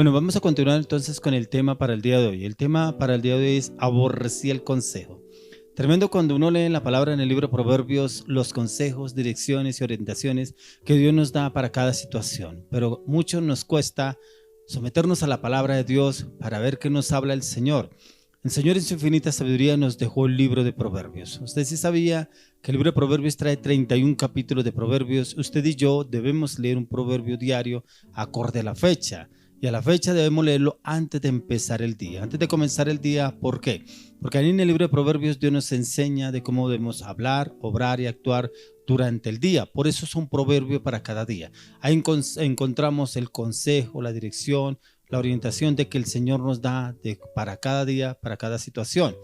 Bueno, vamos a continuar entonces con el tema para el día de hoy. El tema para el día de hoy es aborrecí el consejo. Tremendo cuando uno lee la palabra en el libro de Proverbios, los consejos, direcciones y orientaciones que Dios nos da para cada situación. Pero mucho nos cuesta someternos a la palabra de Dios para ver qué nos habla el Señor. El Señor en su infinita sabiduría nos dejó el libro de Proverbios. Usted sí sabía que el libro de Proverbios trae 31 capítulos de Proverbios. Usted y yo debemos leer un proverbio diario acorde a la fecha. Y a la fecha debemos leerlo antes de empezar el día. Antes de comenzar el día, ¿por qué? Porque ahí en el libro de Proverbios Dios nos enseña de cómo debemos hablar, obrar y actuar durante el día. Por eso es un proverbio para cada día. Ahí encontramos el consejo, la dirección, la orientación de que el Señor nos da para cada día, para cada situación.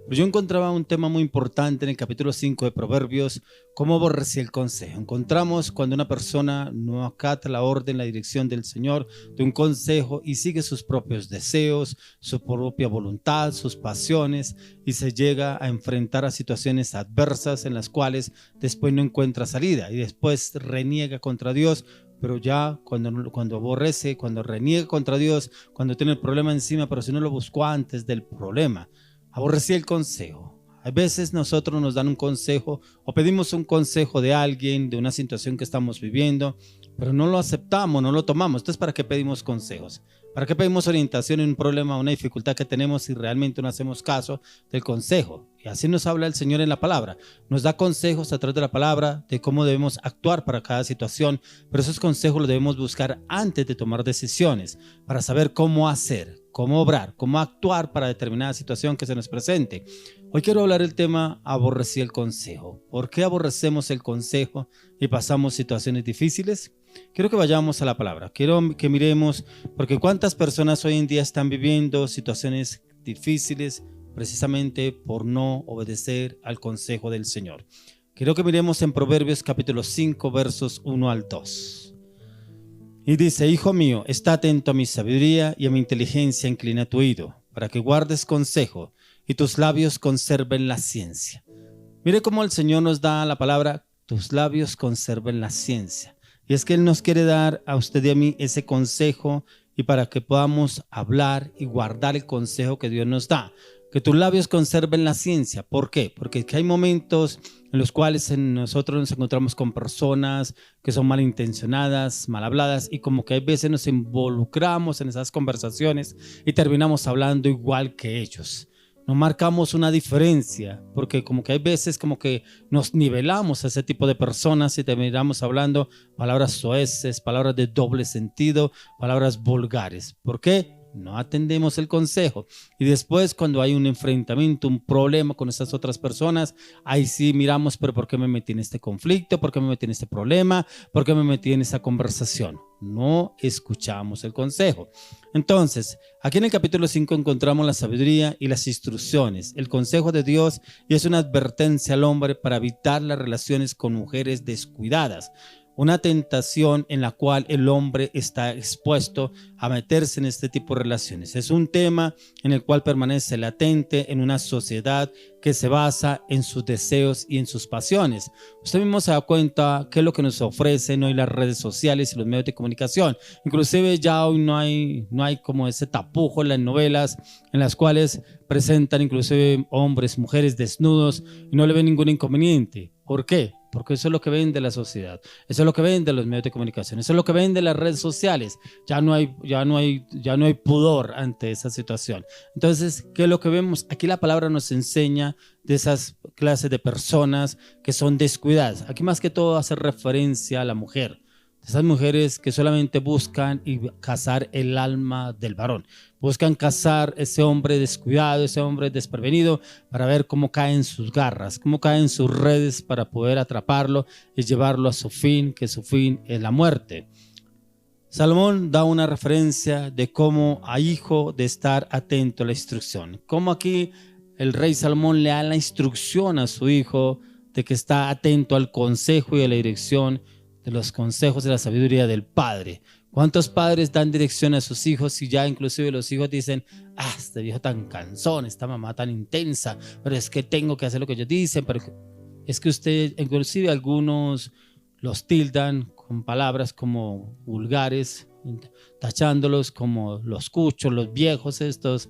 Pero yo encontraba un tema muy importante en el capítulo 5 de Proverbios, cómo aborrecí el consejo. Encontramos cuando una persona no acata la orden, la dirección del Señor, de un consejo y sigue sus propios deseos, su propia voluntad, sus pasiones y se llega a enfrentar a situaciones adversas en las cuales después no encuentra salida y después reniega contra Dios. Pero ya cuando aborrece, cuando reniega contra Dios, cuando tiene el problema encima, pero si no lo buscó antes del problema, aborrecí el consejo. A veces nosotros nos dan un consejo o pedimos un consejo de alguien, de una situación que estamos viviendo, pero no lo aceptamos, no lo tomamos. Entonces, ¿para qué pedimos consejos? ¿Para qué pedimos orientación en un problema, una dificultad que tenemos si realmente no hacemos caso del consejo? Y así nos habla el Señor en la palabra. Nos da consejos a través de la palabra de cómo debemos actuar para cada situación, pero esos consejos los debemos buscar antes de tomar decisiones para saber cómo hacer, cómo obrar, cómo actuar para determinada situación que se nos presente. Hoy quiero hablar del tema aborrecí el consejo. ¿Por qué aborrecemos el consejo y pasamos situaciones difíciles? Quiero que vayamos a la palabra, quiero que miremos, porque cuántas personas hoy en día están viviendo situaciones difíciles precisamente por no obedecer al consejo del Señor. Quiero que miremos en Proverbios capítulo 5 versos 1 al 2. Y dice: Hijo mío, está atento a mi sabiduría y a mi inteligencia inclina tu oído, para que guardes consejo y tus labios conserven la ciencia. Mire cómo el Señor nos da la palabra, tus labios conserven la ciencia. Y es que Él nos quiere dar a usted y a mí ese consejo y para que podamos hablar y guardar el consejo que Dios nos da. Que tus labios conserven la ciencia. ¿Por qué? Porque hay momentos en los cuales nosotros nos encontramos con personas que son malintencionadas, mal habladas y como que hay veces nos involucramos en esas conversaciones y terminamos hablando igual que ellos. No marcamos una diferencia, porque como que hay veces como que nos nivelamos a ese tipo de personas y terminamos hablando palabras soeces, palabras de doble sentido, palabras vulgares. ¿Por qué? No atendemos el consejo. Y después cuando hay un enfrentamiento, un problema con esas otras personas, ahí sí miramos, pero ¿por qué me metí en este conflicto? ¿Por qué me metí en este problema? ¿Por qué me metí en esa conversación? No escuchamos el consejo. Entonces, aquí en el capítulo 5 encontramos la sabiduría y las instrucciones, el consejo de Dios, y es una advertencia al hombre para evitar las relaciones con mujeres descuidadas. Una tentación en la cual el hombre está expuesto a meterse en este tipo de relaciones. Es un tema en el cual permanece latente en una sociedad que se basa en sus deseos y en sus pasiones. Usted mismo se da cuenta qué es lo que nos ofrecen hoy las redes sociales y los medios de comunicación. Inclusive ya hoy no hay como ese tapujo en las novelas en las cuales presentan inclusive hombres, mujeres desnudos y no le ven ningún inconveniente. ¿Por qué? Porque eso es lo que vende la sociedad, eso es lo que vende los medios de comunicación, eso es lo que vende las redes sociales. Ya no hay pudor ante esa situación. Entonces, ¿qué es lo que vemos? Aquí la palabra nos enseña de esas clases de personas que son descuidadas. Aquí más que todo hace referencia a la mujer. Esas mujeres que solamente buscan cazar el alma del varón, buscan cazar ese hombre descuidado, ese hombre desprevenido, para ver cómo cae en sus garras, cómo cae en sus redes para poder atraparlo y llevarlo a su fin, que su fin es la muerte. Salomón da una referencia de cómo a hijo de estar atento a la instrucción, cómo aquí el rey Salomón le da la instrucción a su hijo de que está atento al consejo y a la dirección de los consejos de la sabiduría del padre. ¿Cuántos padres dan dirección a sus hijos y ya inclusive los hijos dicen: este viejo tan cansón, esta mamá tan intensa, pero es que tengo que hacer lo que ellos dicen? Pero es que usted, inclusive algunos los tildan con palabras como vulgares, tachándolos como los cuchos, los viejos estos,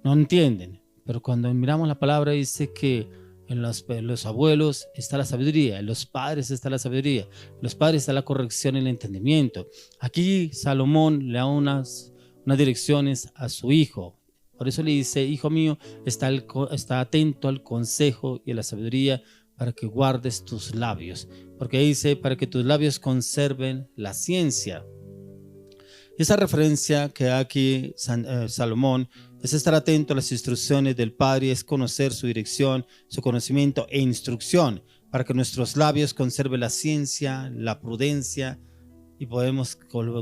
no entienden. Pero cuando miramos la palabra dice que en los abuelos está la sabiduría, en los padres está la sabiduría, en los padres está la corrección y el entendimiento. Aquí Salomón le da unas direcciones a su hijo. Por eso le dice: hijo mío, está atento al consejo y a la sabiduría para que guardes tus labios. Porque dice: para que tus labios conserven la ciencia. Esa referencia que da aquí Salomón es estar atento a las instrucciones del Padre, es conocer su dirección, su conocimiento e instrucción, para que nuestros labios conserven la ciencia, la prudencia, y podemos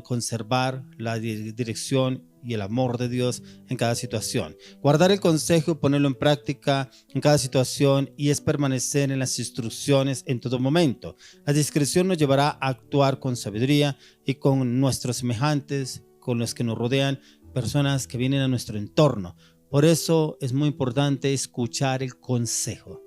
conservar la dirección y el amor de Dios en cada situación. Guardar el consejo y ponerlo en práctica en cada situación, y es permanecer en las instrucciones en todo momento. La discreción nos llevará a actuar con sabiduría y con nuestros semejantes, con los que nos rodean, personas que vienen a nuestro entorno. Por eso es muy importante escuchar el consejo.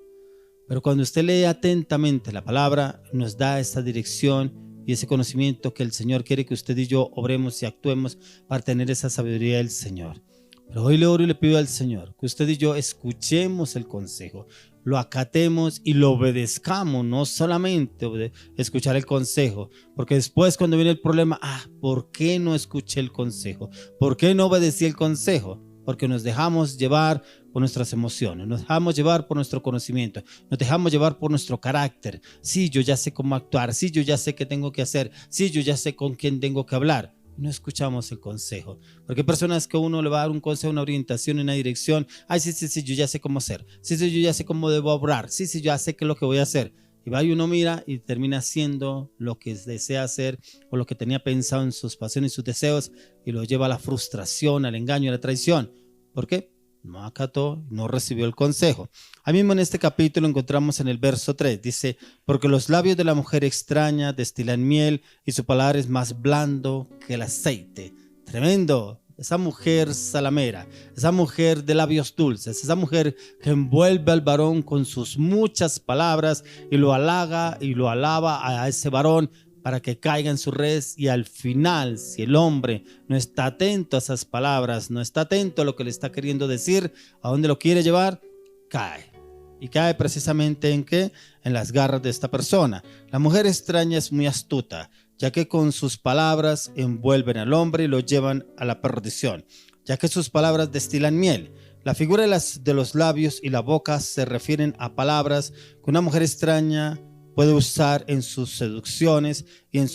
Pero cuando usted lee atentamente la palabra, nos da esta dirección y ese conocimiento que el Señor quiere que usted y yo obremos y actuemos para tener esa sabiduría del Señor. Pero hoy le oro y le pido al Señor que usted y yo escuchemos el consejo, lo acatemos y lo obedezcamos, no solamente escuchar el consejo, porque después cuando viene el problema, ¿por qué no escuché el consejo? ¿Por qué no obedecí el consejo? Porque nos dejamos llevar por nuestras emociones, nos dejamos llevar por nuestro conocimiento, nos dejamos llevar por nuestro carácter. Sí, yo ya sé cómo actuar, sí, yo ya sé qué tengo que hacer, sí, yo ya sé con quién tengo que hablar. No escuchamos el consejo, porque hay personas que uno le va a dar un consejo, una orientación, una dirección. Sí, yo ya sé cómo hacer, sí, yo ya sé cómo debo obrar, sí, yo ya sé qué es lo que voy a hacer. Y va y uno mira y termina haciendo lo que desea hacer o lo que tenía pensado en sus pasiones y sus deseos, y lo lleva a la frustración, al engaño, a la traición. ¿Por qué? No acató, no recibió el consejo. Ahí mismo en este capítulo encontramos en el verso 3, dice: porque los labios de la mujer extraña destilan miel, y su paladar es más blando que el aceite. Tremendo. Esa mujer salamera, esa mujer de labios dulces, esa mujer que envuelve al varón con sus muchas palabras y lo halaga y lo alaba a ese varón para que caiga en su red, y al final, si el hombre no está atento a esas palabras, no está atento a lo que le está queriendo decir, a dónde lo quiere llevar, cae. Y cae precisamente ¿en qué? En las garras de esta persona. La mujer extraña es muy astuta, ya que con sus palabras envuelven al hombre y lo llevan a la perdición, ya que sus palabras destilan miel. La figura de los labios y la boca se refieren a palabras que una mujer extraña puede usar en sus seducciones y en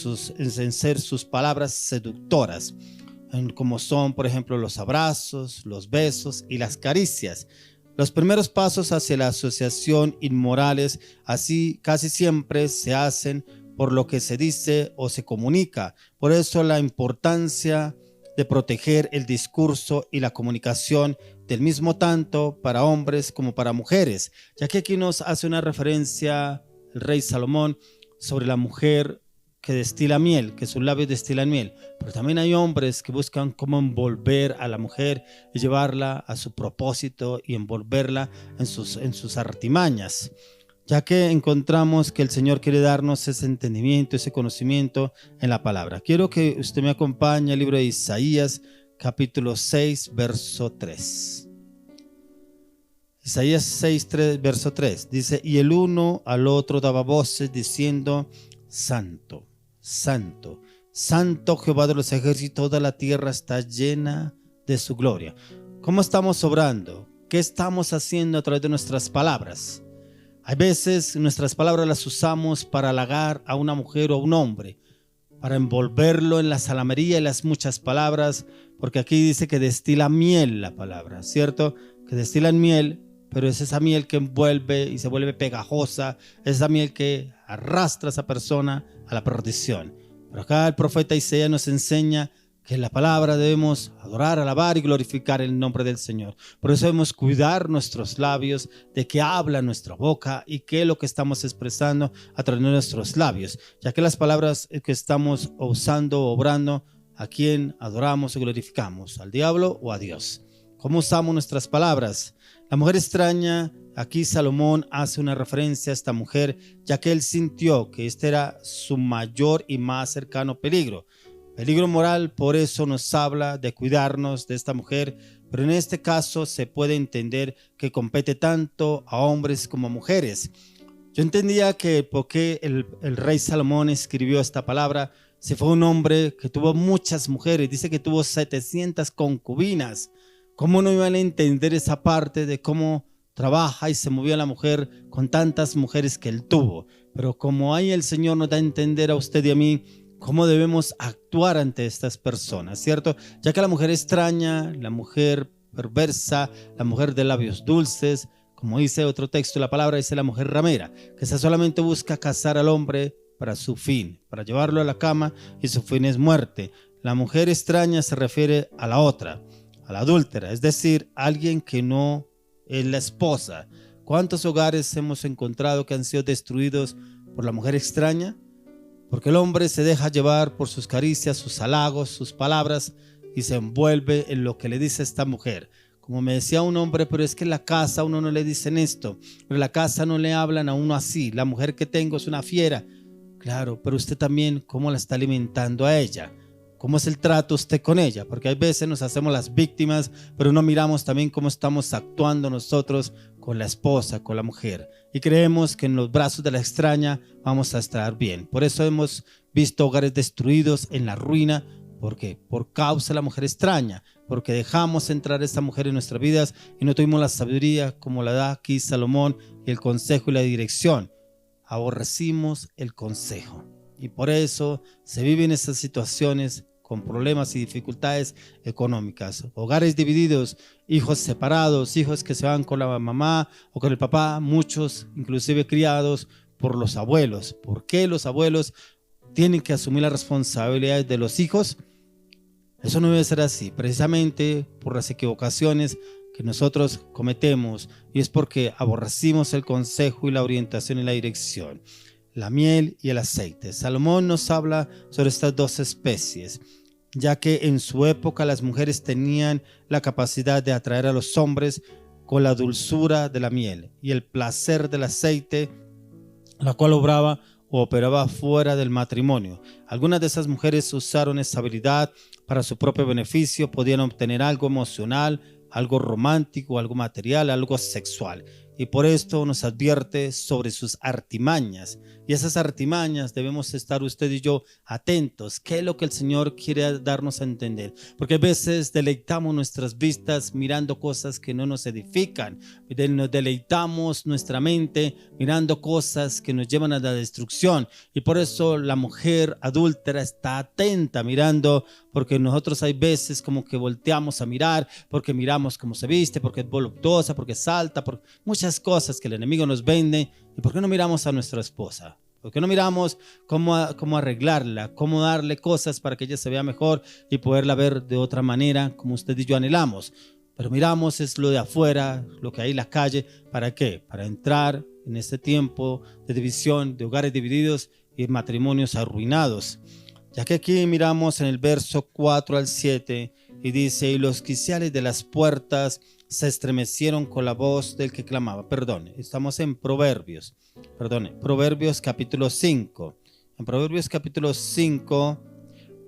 ser sus palabras seductoras, como son, por ejemplo, los abrazos, los besos y las caricias. Los primeros pasos hacia la asociación inmorales así casi siempre se hacen por lo que se dice o se comunica. Por eso la importancia de proteger el discurso y la comunicación del mismo tanto para hombres como para mujeres, ya que aquí nos hace una referencia el rey Salomón sobre la mujer que destila miel, que sus labios destilan miel. Pero también hay hombres que buscan cómo envolver a la mujer y llevarla a su propósito y envolverla en sus artimañas, ya que encontramos que el Señor quiere darnos ese entendimiento, ese conocimiento en la palabra. Quiero que usted me acompañe al libro de Isaías, capítulo 6, verso 3. Isaías 6, verso 3 dice: y el uno al otro daba voces diciendo: Santo, Santo, Santo Jehová de los ejércitos, toda la tierra está llena de su gloria. ¿Cómo estamos obrando? ¿Qué estamos haciendo a través de nuestras palabras? Hay veces nuestras palabras las usamos para halagar a una mujer o a un hombre, para envolverlo en la salamería y las muchas palabras, porque aquí dice que destila miel la palabra, ¿cierto? Que destilan miel, pero es esa miel que envuelve y se vuelve pegajosa, es esa miel que arrastra a esa persona a la perdición. Pero acá el profeta Isaías nos enseña que en la palabra debemos adorar, alabar y glorificar el nombre del Señor. Por eso debemos cuidar nuestros labios, de qué habla nuestra boca y qué es lo que estamos expresando a través de nuestros labios, ya que las palabras que estamos usando o obrando, ¿a quién adoramos o glorificamos? ¿Al diablo o a Dios? ¿Cómo usamos nuestras palabras? La mujer extraña, aquí Salomón hace una referencia a esta mujer, ya que él sintió que este era su mayor y más cercano peligro. Peligro moral, por eso nos habla de cuidarnos de esta mujer, pero en este caso se puede entender que compete tanto a hombres como a mujeres. Yo entendía que porque el rey Salomón escribió esta palabra, se fue un hombre que tuvo muchas mujeres, dice que tuvo 700 concubinas. ¿Cómo no iban a entender esa parte de cómo trabaja y se movía la mujer con tantas mujeres que él tuvo? Pero como ahí el Señor nos da a entender a usted y a mí cómo debemos actuar ante estas personas, ¿cierto? Ya que la mujer extraña, la mujer perversa, la mujer de labios dulces, como dice otro texto, la palabra dice la mujer ramera, que esa solamente busca casar al hombre para su fin, para llevarlo a la cama y su fin es muerte. La mujer extraña se refiere a la otra, a la adúltera, es decir, alguien que no es la esposa. ¿Cuántos hogares hemos encontrado que han sido destruidos por la mujer extraña? Porque el hombre se deja llevar por sus caricias, sus halagos, sus palabras y se envuelve en lo que le dice esta mujer. Como me decía un hombre, pero es que en la casa a uno no le dicen esto, pero en la casa no le hablan a uno así. La mujer que tengo es una fiera. Claro, pero usted también, ¿cómo la está alimentando a ella? ¿Cómo es el trato usted con ella? Porque hay veces nos hacemos las víctimas, pero no miramos también cómo estamos actuando nosotros con la esposa, con la mujer. Y creemos que en los brazos de la extraña vamos a estar bien. Por eso hemos visto hogares destruidos en la ruina. ¿Por qué? Por causa de la mujer extraña. Porque dejamos entrar a esta mujer en nuestras vidas y no tuvimos la sabiduría como la da aquí Salomón y el consejo y la dirección. Aborrecimos el consejo. Y por eso se viven estas situaciones con problemas y dificultades económicas, hogares divididos, hijos separados, hijos que se van con la mamá o con el papá, muchos inclusive criados por los abuelos. ¿Por qué los abuelos tienen que asumir las responsabilidades de los hijos? Eso no debe ser así, precisamente por las equivocaciones que nosotros cometemos, y es porque aborrecimos el consejo y la orientación y la dirección. La miel y el aceite. Salomón nos habla sobre estas dos especies, ya que en su época las mujeres tenían la capacidad de atraer a los hombres con la dulzura de la miel y el placer del aceite, la cual obraba o operaba fuera del matrimonio. Algunas de esas mujeres usaron esa habilidad para su propio beneficio, podían obtener algo emocional, algo romántico, algo material, algo sexual. Y por esto nos advierte sobre sus artimañas. Y esas artimañas debemos estar usted y yo atentos. ¿Qué es lo que el Señor quiere darnos a entender? Porque a veces deleitamos nuestras vistas mirando cosas que no nos edifican. Nos deleitamos nuestra mente mirando cosas que nos llevan a la destrucción. Y por eso la mujer adúltera está atenta mirando, porque nosotros hay veces como que volteamos a mirar, porque miramos cómo se viste, porque es voluptuosa, porque salta, por muchas cosas que el enemigo nos vende. ¿Y por qué no miramos a nuestra esposa? ¿Por qué no miramos cómo arreglarla, cómo darle cosas para que ella se vea mejor y poderla ver de otra manera como usted y yo anhelamos? Pero miramos es lo de afuera, lo que hay en la calle. ¿Para qué? Para entrar en este tiempo de división, de hogares divididos y matrimonios arruinados. Ya que aquí miramos en el verso 4 al 7 y dice: y los quiciales de las puertas se estremecieron con la voz del que clamaba. Estamos en Proverbios capítulo 5. En Proverbios capítulo 5,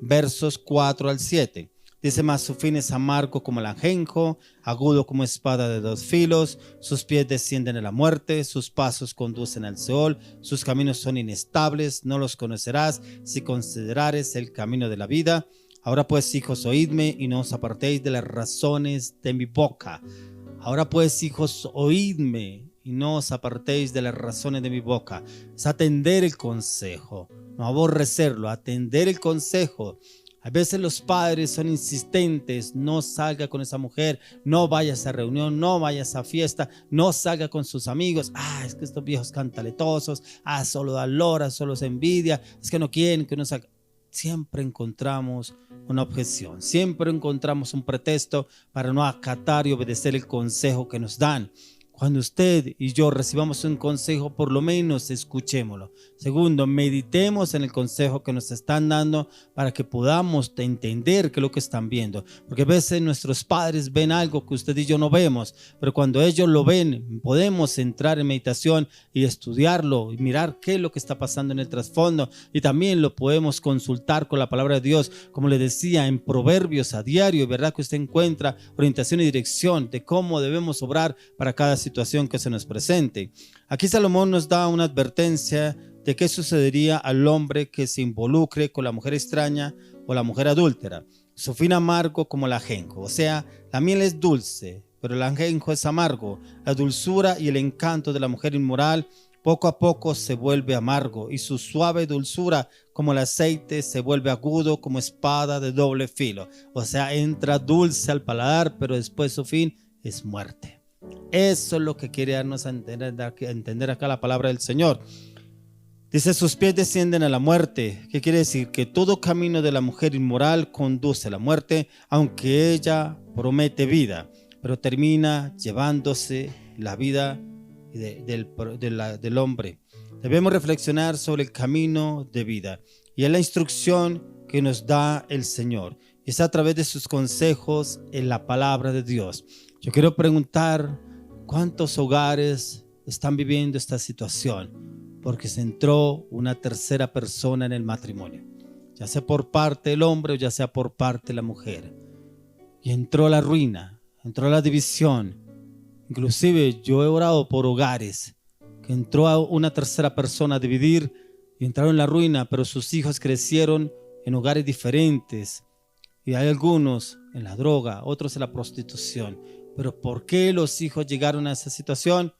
versos 4 al 7. Dice: mas su fin es amargo como el ajenjo, agudo como espada de dos filos, sus pies descienden a la muerte, sus pasos conducen al Seol, sus caminos son inestables, no los conocerás si considerares el camino de la vida. Ahora pues, hijos, oídme y no os apartéis de las razones de mi boca. Ahora pues, hijos, oídme y no os apartéis de las razones de mi boca. Es atender el consejo, no aborrecerlo, atender el consejo. A veces los padres son insistentes: no salga con esa mujer, no vaya a esa reunión, no vaya a esa fiesta, no salga con sus amigos. Es que estos viejos cantaletosos, solo da lora, solo se envidia, es que no quieren que uno salga. Siempre encontramos una objeción, siempre encontramos un pretexto para no acatar y obedecer el consejo que nos dan. Cuando usted y yo recibamos un consejo, por lo menos escuchémoslo. Segundo, meditemos en el consejo que nos están dando para que podamos entender qué es lo que están viendo. Porque a veces nuestros padres ven algo que usted y yo no vemos, pero cuando ellos lo ven, podemos entrar en meditación y estudiarlo y mirar qué es lo que está pasando en el trasfondo. Y también lo podemos consultar con la palabra de Dios, como le decía, en Proverbios a diario, ¿verdad? Que usted encuentra orientación y dirección de cómo debemos obrar para cada situación que se nos presente. Aquí Salomón nos da una advertencia de qué sucedería al hombre que se involucre con la mujer extraña o la mujer adúltera. Su fin amargo como el ajenjo, o sea, la miel es dulce, pero el ajenjo es amargo. La dulzura y el encanto de la mujer inmoral poco a poco se vuelve amargo, y su suave dulzura como el aceite se vuelve agudo como espada de doble filo. O sea, entra dulce al paladar, pero después su fin es muerte. Eso es lo que quiere darnos a entender acá la palabra del Señor. Dice, sus pies descienden a la muerte. ¿Qué quiere decir? Que todo camino de la mujer inmoral conduce a la muerte, aunque ella promete vida, pero termina llevándose la vida del hombre. Debemos reflexionar sobre el camino de vida, y es la instrucción que nos da el Señor. Es a través de sus consejos en la palabra de Dios. Yo quiero preguntar, ¿cuántos hogares están viviendo esta situación? Porque se entró una tercera persona en el matrimonio, ya sea por parte del hombre o ya sea por parte de la mujer. Y entró la ruina, entró la división. Inclusive yo he orado por hogares que entró a una tercera persona a dividir y entraron en la ruina, pero sus hijos crecieron en hogares diferentes. Y hay algunos en la droga, otros en la prostitución. Pero ¿por qué los hijos llegaron a esa situación?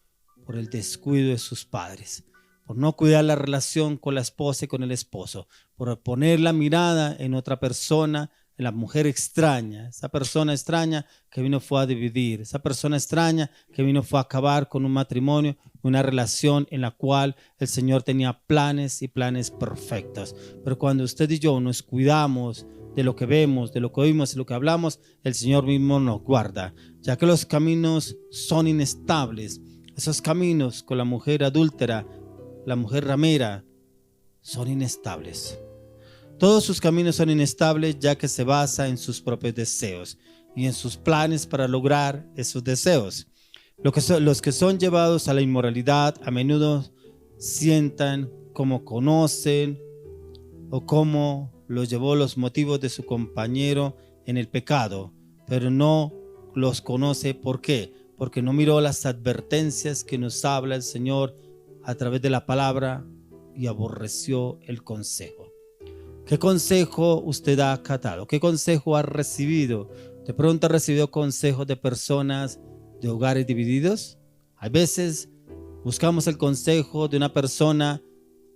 Por el descuido de sus padres, por no cuidar la relación con la esposa y con el esposo, por poner la mirada en otra persona, en la mujer extraña, esa persona extraña que vino fue a dividir, esa persona extraña que vino fue a acabar con un matrimonio, una relación en la cual el Señor tenía planes y planes perfectos. Pero cuando usted y yo nos cuidamos de lo que vemos, de lo que oímos y lo que hablamos, el Señor mismo nos guarda, ya que los caminos son inestables. Esos caminos con la mujer adúltera, la mujer ramera, son inestables. Todos sus caminos son inestables, ya que se basa en sus propios deseos y en sus planes para lograr esos deseos. Los que son llevados a la inmoralidad a menudo sientan como conocen o cómo los llevó los motivos de su compañero en el pecado, pero no los conoce. ¿Por qué? Porque no miró las advertencias que nos habla el Señor a través de la palabra y aborreció el consejo. ¿Qué consejo usted ha acatado? ¿Qué consejo ha recibido? ¿De pronto ha recibido consejos de personas de hogares divididos? A veces buscamos el consejo de una persona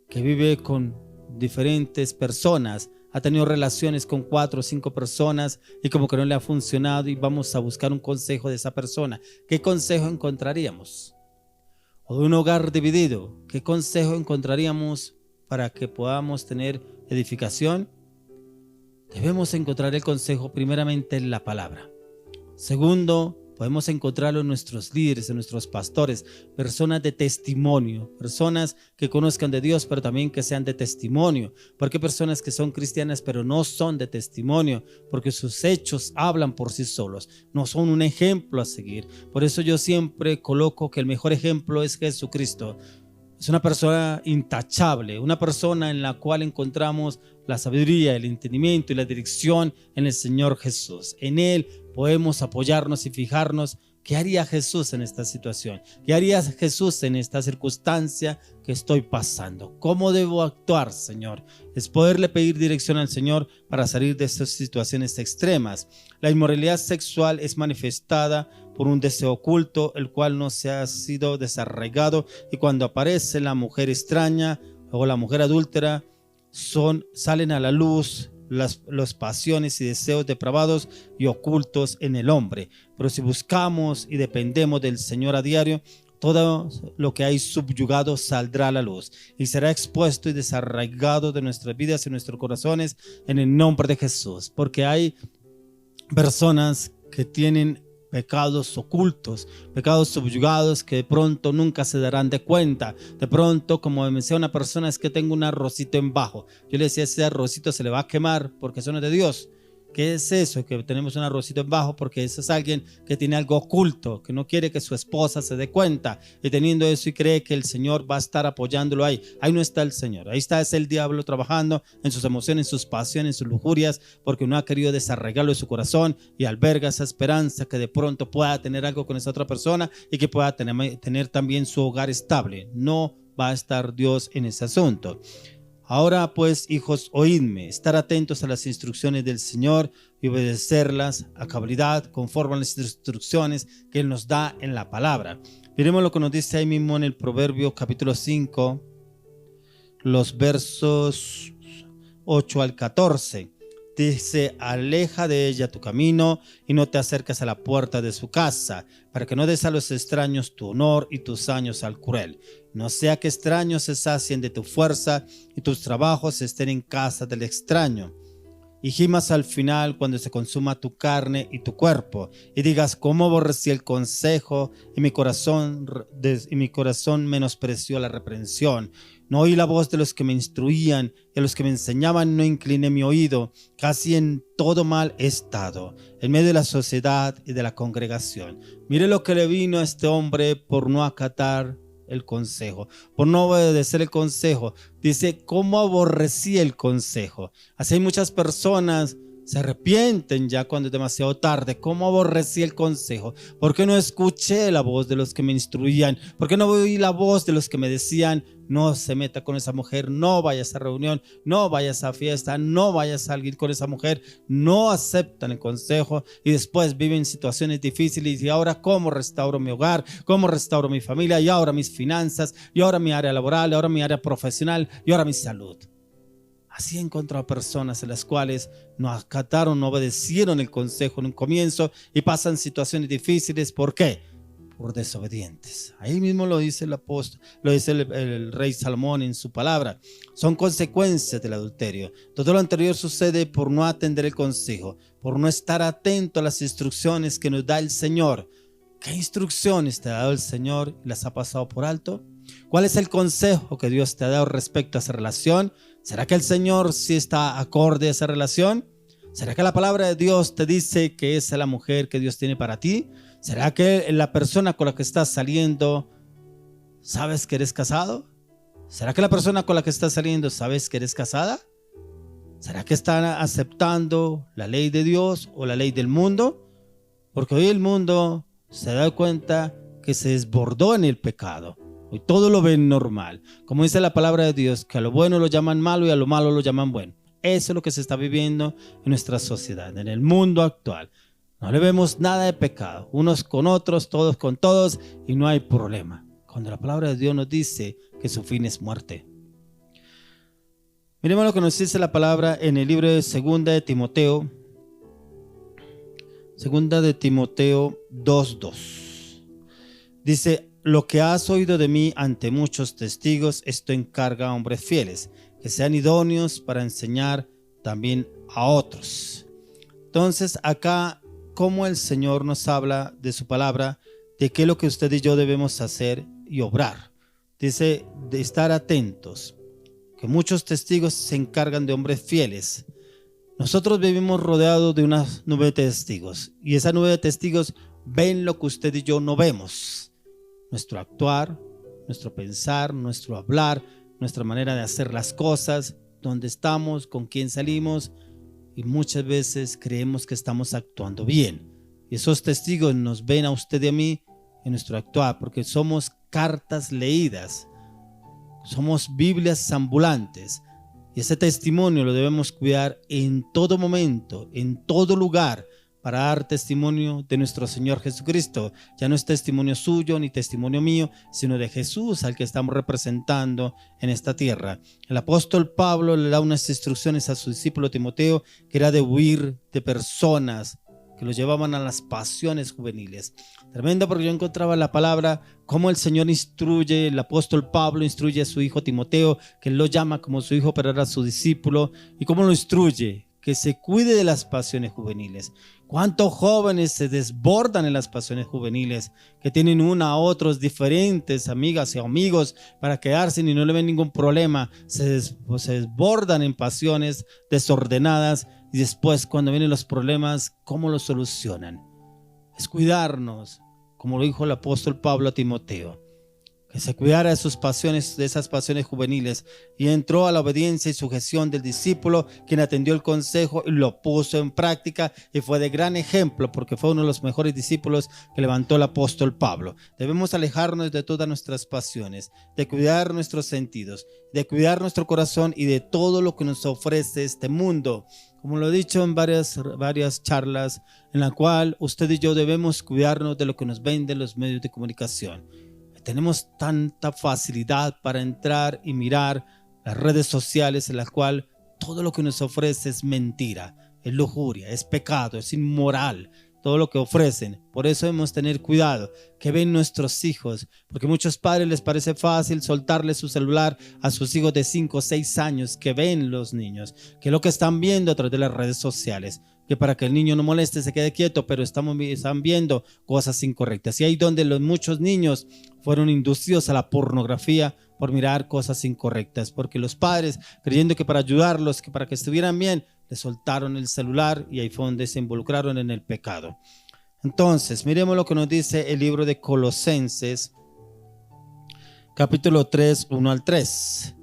que vive con diferentes personas, ha tenido relaciones con 4 o 5 personas y como que no le ha funcionado, y vamos a buscar un consejo de esa persona. ¿Qué consejo encontraríamos? O de un hogar dividido, ¿qué consejo encontraríamos para que podamos tener edificación? Debemos encontrar el consejo primeramente en la palabra. Segundo, podemos encontrarlo en nuestros líderes, en nuestros pastores, personas de testimonio, personas que conozcan de Dios, pero también que sean de testimonio. Porque hay personas que son cristianas, pero no son de testimonio, porque sus hechos hablan por sí solos, no son un ejemplo a seguir. Por eso yo siempre coloco que el mejor ejemplo es Jesucristo. Es una persona intachable, una persona en la cual encontramos la sabiduría, el entendimiento y la dirección en el Señor Jesús. En Él podemos apoyarnos y fijarnos qué haría Jesús en esta situación, qué haría Jesús en esta circunstancia que estoy pasando. ¿Cómo debo actuar, Señor? Es poderle pedir dirección al Señor para salir de estas situaciones extremas. La inmoralidad sexual es manifestada por un deseo oculto, el cual no se ha sido desarraigado, y cuando aparece la mujer extraña o la mujer adúltera, salen a la luz las pasiones y deseos depravados y ocultos en el hombre. Pero si buscamos y dependemos del Señor a diario, todo lo que hay subyugado saldrá a la luz y será expuesto y desarraigado de nuestras vidas y nuestros corazones en el nombre de Jesús. Porque hay personas que tienen pecados ocultos, pecados subyugados que de pronto nunca se darán de cuenta. De pronto, como me decía una persona, es que tengo un arrocito en bajo. Yo le decía, ese arrocito se le va a quemar porque eso no es de Dios. ¿Qué es eso? Que tenemos un arrocito en bajo, porque eso es alguien que tiene algo oculto, que no quiere que su esposa se dé cuenta, y teniendo eso y cree que el Señor va a estar apoyándolo ahí. Ahí no está el Señor, ahí está, es el diablo trabajando en sus emociones, en sus pasiones, en sus lujurias, porque no ha querido desarraigarlo de su corazón y alberga esa esperanza que de pronto pueda tener algo con esa otra persona y que pueda tener también su hogar estable. No va a estar Dios en ese asunto. Ahora pues, hijos, oídme, estar atentos a las instrucciones del Señor y obedecerlas a cabalidad conforme a las instrucciones que Él nos da en la palabra. Miremos lo que nos dice ahí mismo en el Proverbio capítulo 5, los versos 8 al 14. Dice, aleja de ella tu camino y no te acerques a la puerta de su casa, para que no des a los extraños tu honor y tus años al cruel. No sea que extraños se sacien de tu fuerza y tus trabajos estén en casa del extraño. Y gimas al final cuando se consuma tu carne y tu cuerpo, y digas, cómo aborrecí el consejo y mi corazón menospreció la reprensión. No oí la voz de los que me instruían, y a los que me enseñaban no incliné mi oído. Casi en todo mal he estado, en medio de la sociedad y de la congregación. Mire lo que le vino a este hombre por no acatar el consejo, por no obedecer el consejo. Dice, cómo aborrecí el consejo. Así hay muchas personas se arrepienten ya cuando es demasiado tarde. ¿Cómo aborrecí el consejo? ¿Por qué no escuché la voz de los que me instruían? ¿Por qué no oí la voz de los que me decían, no se meta con esa mujer, no vaya a esa reunión, no vaya a esa fiesta, no vaya a salir con esa mujer? No aceptan el consejo y después viven situaciones difíciles. Y ahora, ¿cómo restauro mi hogar? ¿Cómo restauro mi familia? Y ahora mis finanzas, y ahora mi área laboral, y ahora mi área profesional, y ahora mi salud. Así he encontrado personas en las cuales no acataron, no obedecieron el consejo en un comienzo y pasan situaciones difíciles. ¿Por qué? Por desobedientes. Ahí mismo lo dice el apóstol, lo dice el rey Salomón en su palabra. Son consecuencias del adulterio. Todo lo anterior sucede por no atender el consejo, por no estar atento a las instrucciones que nos da el Señor. ¿Qué instrucciones te ha dado el Señor y las ha pasado por alto? ¿Cuál es el consejo que Dios te ha dado respecto a esa relación? ¿Será que el Señor sí está acorde a esa relación? ¿Será que la palabra de Dios te dice que esa es la mujer que Dios tiene para ti? ¿Será que la persona con la que estás saliendo sabes que eres casado? ¿Será que la persona con la que estás saliendo sabes que eres casada? ¿Será que están aceptando la ley de Dios o la ley del mundo? Porque hoy el mundo se da cuenta que se desbordó en el pecado. Hoy todo lo ven normal. Como dice la palabra de Dios, que a lo bueno lo llaman malo y a lo malo lo llaman bueno. Eso es lo que se está viviendo en nuestra sociedad, en el mundo actual. No le vemos nada de pecado, unos con otros, todos con todos, y no hay problema. Cuando la palabra de Dios nos dice que su fin es muerte. Miremos lo que nos dice la palabra en el libro de Segunda de Timoteo 2:2. Dice, lo que has oído de mí ante muchos testigos, esto encarga a hombres fieles, que sean idóneos para enseñar también a otros. Entonces acá, como el Señor nos habla de su palabra, de qué es lo que usted y yo debemos hacer y obrar. Dice, de estar atentos, que muchos testigos se encargan de hombres fieles. Nosotros vivimos rodeados de una nube de testigos, y esa nube de testigos ven lo que usted y yo no vemos. Nuestro actuar, nuestro pensar, nuestro hablar, nuestra manera de hacer las cosas, dónde estamos, con quién salimos, y muchas veces creemos que estamos actuando bien. Y esos testigos nos ven a usted y a mí en nuestro actuar, porque somos cartas leídas, somos Biblias ambulantes, y ese testimonio lo debemos cuidar en todo momento, en todo lugar, para dar testimonio de nuestro Señor Jesucristo. Ya no es testimonio suyo ni testimonio mío, sino de Jesús al que estamos representando en esta tierra. El apóstol Pablo le da unas instrucciones a su discípulo Timoteo, que era de huir de personas que lo llevaban a las pasiones juveniles. Tremendo, porque yo encontraba la palabra, cómo el Señor instruye, el apóstol Pablo instruye a su hijo Timoteo, que él lo llama como su hijo, pero era su discípulo, y cómo lo instruye, que se cuide de las pasiones juveniles. ¿Cuántos jóvenes se desbordan en las pasiones juveniles, que tienen una a otros diferentes amigas y amigos para quedarse y no le ven ningún problema? Se desbordan en pasiones desordenadas y después, cuando vienen los problemas, ¿cómo los solucionan? Es cuidarnos, como lo dijo el apóstol Pablo a Timoteo, que se cuidara de sus pasiones, de esas pasiones juveniles, y entró a la obediencia y sujeción del discípulo, quien atendió el consejo y lo puso en práctica, y fue de gran ejemplo, porque fue uno de los mejores discípulos que levantó el apóstol Pablo. Debemos alejarnos de todas nuestras pasiones, de cuidar nuestros sentidos, de cuidar nuestro corazón y de todo lo que nos ofrece este mundo. Como lo he dicho en varias charlas, en la cual usted y yo debemos cuidarnos de lo que nos venden los medios de comunicación. Tenemos tanta facilidad para entrar y mirar las redes sociales, en las cuales todo lo que nos ofrece es mentira, es lujuria, es pecado, es inmoral, todo lo que ofrecen. Por eso debemos tener cuidado que ven nuestros hijos, porque a muchos padres les parece fácil soltarle su celular a sus hijos de 5 o 6 años, que ven los niños, que es lo que están viendo a través de las redes sociales, que para que el niño no moleste se quede quieto, pero están viendo cosas incorrectas. Y ahí donde muchos niños fueron inducidos a la pornografía por mirar cosas incorrectas, porque los padres, creyendo que para ayudarlos, que para que estuvieran bien, le soltaron el celular, y ahí fue donde se involucraron en el pecado. Entonces, miremos lo que nos dice el libro de Colosenses, capítulo 3, 1 al 3.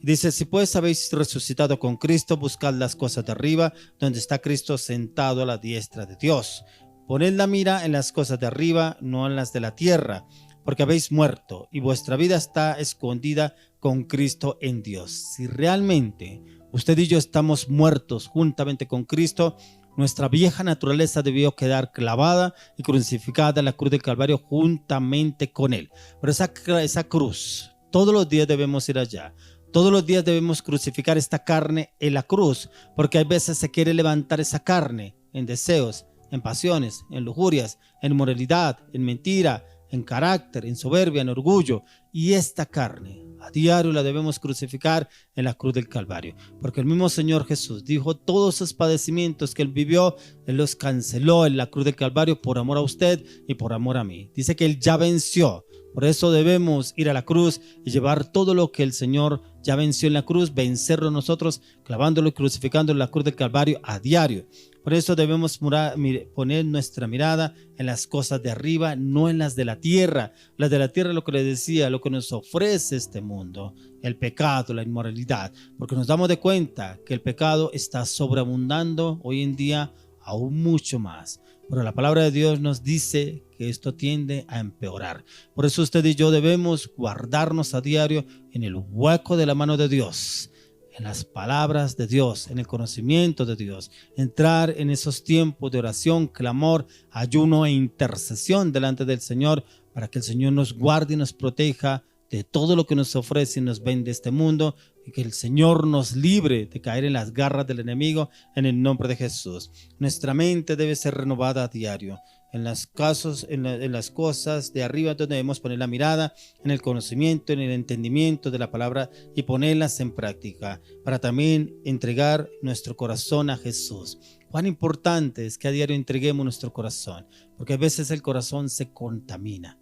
Dice: si pues habéis resucitado con Cristo, buscad las cosas de arriba, donde está Cristo sentado a la diestra de Dios. Poned la mira en las cosas de arriba, no en las de la tierra, porque habéis muerto, y vuestra vida está escondida con Cristo en Dios. Si realmente usted y yo estamos muertos juntamente con Cristo, nuestra vieja naturaleza debió quedar clavada y crucificada en la cruz del Calvario juntamente con Él. Pero esa cruz, todos los días debemos ir allá. Todos los días debemos crucificar esta carne en la cruz, porque hay veces se quiere levantar esa carne en deseos, en pasiones, en lujurias, en moralidad, en mentira, en carácter, en soberbia, en orgullo. Y esta carne a diario la debemos crucificar en la cruz del Calvario, porque el mismo Señor Jesús dijo: todos esos padecimientos que Él vivió, Él los canceló en la cruz del Calvario por amor a usted y por amor a mí. Dice que Él ya venció. Por eso debemos ir a la cruz y llevar todo lo que el Señor ya venció en la cruz, vencerlo nosotros, clavándolo y crucificándolo en la cruz del Calvario a diario. Por eso debemos poner nuestra mirada en las cosas de arriba, no en las de la tierra. Las de la tierra, lo que les decía, lo que nos ofrece este mundo, el pecado, la inmoralidad, porque nos damos de cuenta que el pecado está sobreabundando hoy en día aún mucho más. Pero la palabra de Dios nos dice que esto tiende a empeorar. Por eso usted y yo debemos guardarnos a diario en el hueco de la mano de Dios, en las palabras de Dios, en el conocimiento de Dios, entrar en esos tiempos de oración, clamor, ayuno e intercesión delante del Señor, para que el Señor nos guarde y nos proteja de todo lo que nos ofrece y nos vende este mundo, y que el Señor nos libre de caer en las garras del enemigo, en el nombre de Jesús. Nuestra mente debe ser renovada a diario. En las cosas de arriba, donde debemos poner la mirada, en el conocimiento, en el entendimiento de la palabra, y ponerlas en práctica, para también entregar nuestro corazón a Jesús. Cuán importante es que a diario entreguemos nuestro corazón, porque a veces el corazón se contamina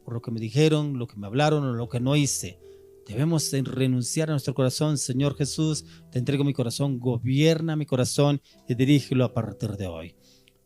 por lo que me dijeron, lo que me hablaron o lo que no hice. Debemos renunciar a nuestro corazón. Señor Jesús, te entrego mi corazón, gobierna mi corazón y dirígelo a partir de hoy.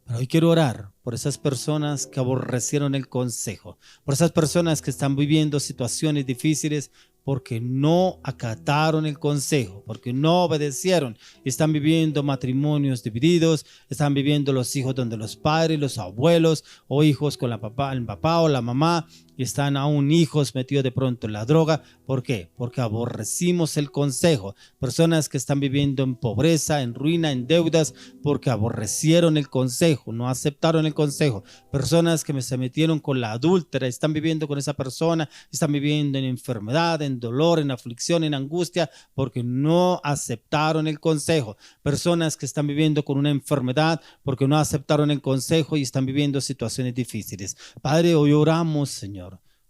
Pero hoy quiero orar por esas personas que aborrecieron el consejo, por esas personas que están viviendo situaciones difíciles porque no acataron el consejo, porque no obedecieron, y están viviendo matrimonios divididos, están viviendo los hijos donde los padres, los abuelos, o hijos con el papá o la mamá, y están aún hijos metidos de pronto en la droga. ¿Por qué? Porque aborrecimos el consejo. Personas que están viviendo en pobreza, en ruina, en deudas, porque aborrecieron el consejo, no aceptaron el consejo. Personas que se metieron con la adúltera, están viviendo con esa persona, están viviendo en enfermedad, en dolor, en aflicción, en angustia, porque no aceptaron el consejo. Personas que están viviendo con una enfermedad porque no aceptaron el consejo y están viviendo situaciones difíciles. Padre, hoy oramos, Señor.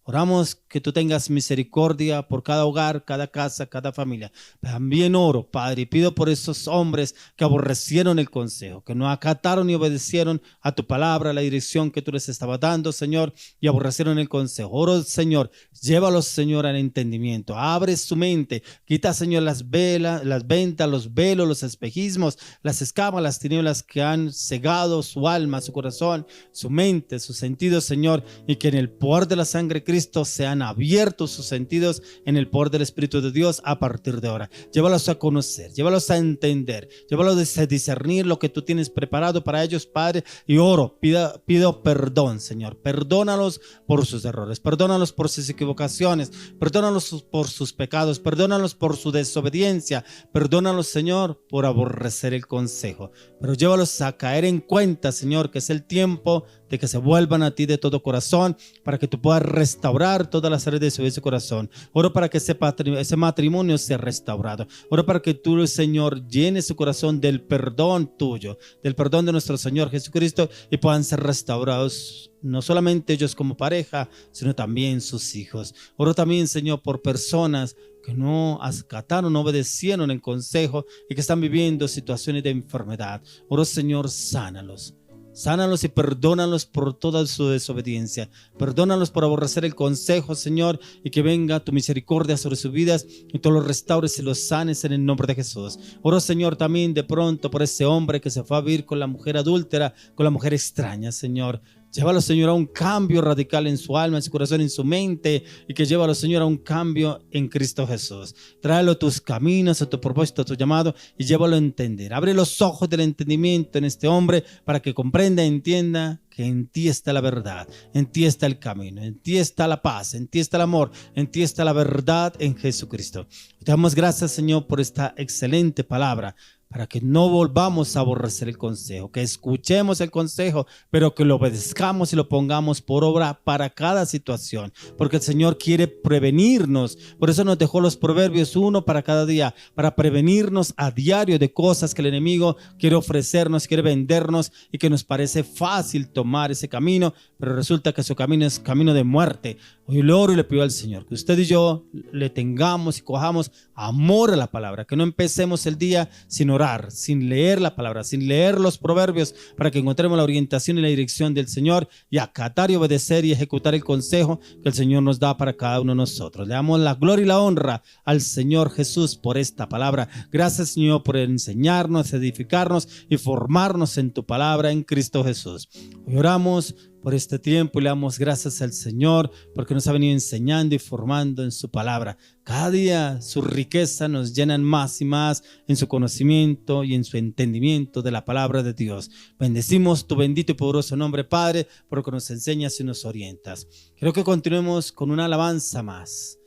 Oramos que tú tengas misericordia por cada hogar, cada casa, cada familia. También oro, Padre, y pido por esos hombres que aborrecieron el consejo, que no acataron y obedecieron a tu palabra, a la dirección que tú les estabas dando, Señor, y aborrecieron el consejo. Oro, Señor, llévalos, Señor, al entendimiento. Abre su mente. Quita, Señor, las velas, las ventas, los velos, los espejismos, las escamas, las tinieblas que han cegado su alma, su corazón, su mente, sus sentidos, Señor, y que en el poder de la sangre de Cristo sean abiertos sus sentidos en el poder del Espíritu de Dios a partir de ahora. Llévalos a conocer, llévalos a entender, llévalos a discernir lo que tú tienes preparado para ellos, Padre. Y oro, pido perdón, Señor. Perdónalos por sus errores, perdónalos por sus equivocaciones, perdónalos por sus pecados, perdónalos por su desobediencia, perdónalos, Señor, por aborrecer el consejo. Pero llévalos a caer en cuenta, Señor, que es el tiempo de que se vuelvan a ti de todo corazón, para que tú puedas restaurar todas las áreas de su corazón. Oro para que ese matrimonio sea restaurado. Oro para que tú, Señor, llenes su corazón del perdón tuyo, del perdón de nuestro Señor Jesucristo, y puedan ser restaurados no solamente ellos como pareja, sino también sus hijos. Oro también, Señor, por personas que no acataron, no obedecieron el consejo y que están viviendo situaciones de enfermedad. Oro, Señor, sánalos. Sánalos y perdónalos por toda su desobediencia. Perdónalos por aborrecer el consejo, Señor, y que venga tu misericordia sobre sus vidas y tú los restaures y los sanes en el nombre de Jesús. Oro, Señor, también de pronto por ese hombre que se fue a vivir con la mujer adúltera, con la mujer extraña, Señor. Llévalo, Señor, a un cambio radical en su alma, en su corazón, en su mente, y que llévalo, Señor, a un cambio en Cristo Jesús. Tráelo a tus caminos, a tu propósito, a tu llamado, y llévalo a entender. Abre los ojos del entendimiento en este hombre para que comprenda y entienda que en ti está la verdad, en ti está el camino, en ti está la paz, en ti está el amor, en ti está la verdad en Jesucristo. Te damos gracias, Señor, por esta excelente palabra, para que no volvamos a aborrecer el consejo, que escuchemos el consejo, pero que lo obedezcamos y lo pongamos por obra para cada situación, porque el Señor quiere prevenirnos. Por eso nos dejó los proverbios, uno para cada día, para prevenirnos a diario de cosas que el enemigo quiere ofrecernos, quiere vendernos, y que nos parece fácil tomar ese camino, pero resulta que su camino es camino de muerte. Hoy le oro y le pido al Señor que usted y yo le tengamos y cojamos amor a la palabra, que no empecemos el día sin orar, sin leer la palabra, sin leer los proverbios, para que encontremos la orientación y la dirección del Señor, y acatar y obedecer y ejecutar el consejo que el Señor nos da para cada uno de nosotros. Le damos la gloria y la honra al Señor Jesús por esta palabra. Gracias, Señor, por enseñarnos, edificarnos y formarnos en tu palabra en Cristo Jesús. Hoy oramos por este tiempo y le damos gracias al Señor porque nos ha venido enseñando y formando en su palabra. Cada día su riqueza nos llenan más y más en su conocimiento y en su entendimiento de la palabra de Dios. Bendecimos tu bendito y poderoso nombre, Padre, porque nos enseñas y nos orientas. Quiero que continuemos con una alabanza más.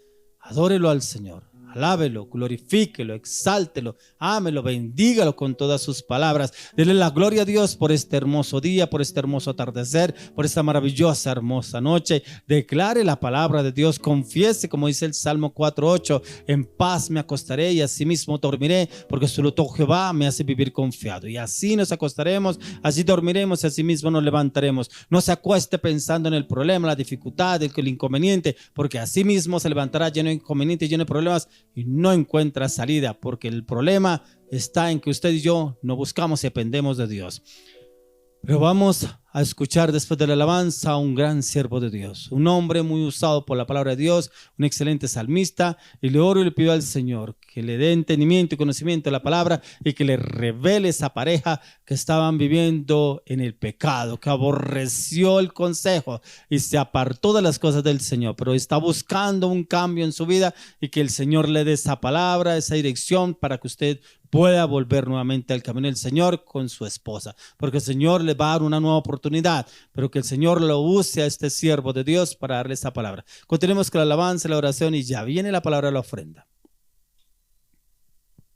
Adórelo al Señor. Alábelo, glorifíquelo, exáltelo, ámelo, bendígalo con todas sus palabras. Dele la gloria a Dios por este hermoso día, por este hermoso atardecer, por esta maravillosa, hermosa noche. Declare la palabra de Dios, confiese, como dice el Salmo 4:8, en paz me acostaré y asimismo dormiré, porque solo tú, Jehová, me hace vivir confiado. Y así nos acostaremos, así dormiremos y así mismo nos levantaremos. No se acueste pensando en el problema, la dificultad, el inconveniente, porque así mismo se levantará lleno de inconvenientes, lleno de problemas, y no encuentra salida, porque el problema está en que usted y yo no buscamos y dependemos de Dios. Pero vamos a escuchar después de la alabanza a un gran siervo de Dios, un hombre muy usado por la palabra de Dios, un excelente salmista, y le oro y le pido al Señor que le dé entendimiento y conocimiento de la palabra y que le revele esa pareja que estaban viviendo en el pecado, que aborreció el consejo y se apartó de las cosas del Señor, pero está buscando un cambio en su vida, y que el Señor le dé esa palabra, esa dirección para que usted pueda volver nuevamente al camino del Señor con su esposa, porque el Señor le va a dar una nueva oportunidad, pero que el Señor lo use a este siervo de Dios para darle esa palabra. Continuemos con la alabanza, la oración, y ya viene la palabra de la ofrenda.